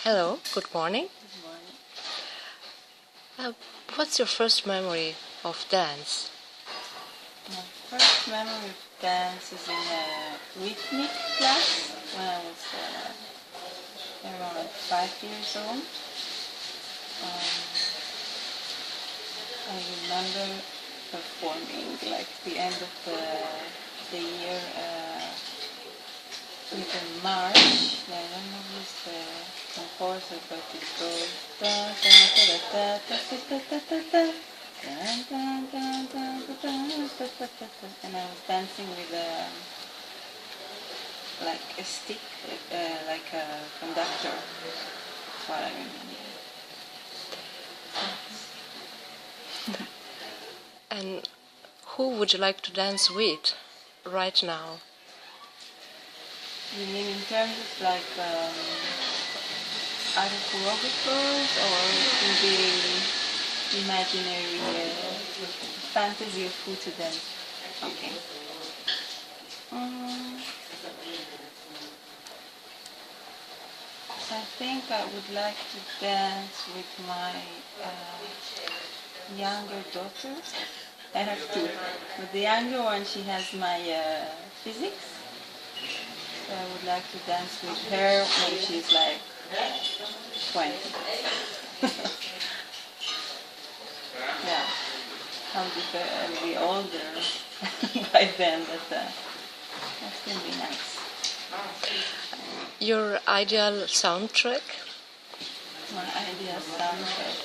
Hello, good morning. Good morning. What's your first memory of dance? My first memory of dance is in a rhythmic class when I was around 5 years old. I remember performing like the end of the year with a march. I don't know who's the composer, but it goes da da da da da da da da da da. And I was dancing with like a stick, like a conductor. That's what I remember. And who would you like to dance with right now? You mean in terms of like other choreographers, or in the imaginary fantasy of who to dance? Okay. I think I would like to dance with my younger daughter. I have two. But the younger one, she has my physics. So I would like to dance with her when she's like 20. Yeah. I'll be older by then, but that's going to be nice. Your ideal soundtrack? My ideal soundtrack.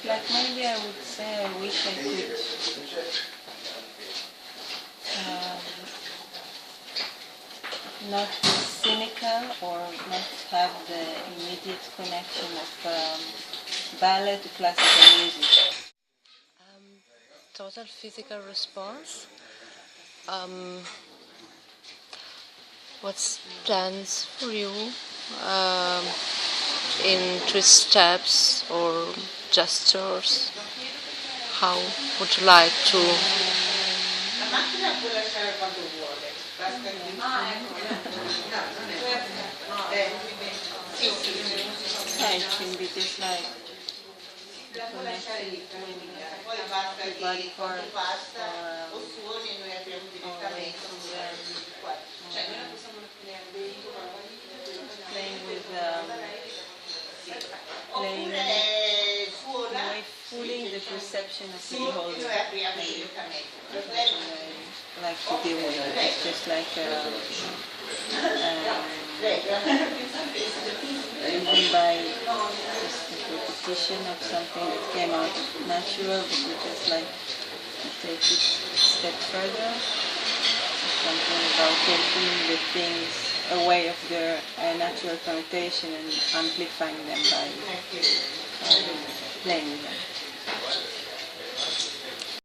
Like maybe I would say I wish I could not be cynical or not have the immediate connection of ballet to classical music. Total physical response? What's dance for you? In twist steps or gestures? How would you like to? Yeah, it can be just like connecting between the body part playing with fooling the perception of the beholder. I like to deal with it. It's just like even by just the repetition of something that came out natural, but you just like take it a step further. Something about taking the things away of their natural connotation and amplifying them by playing with them.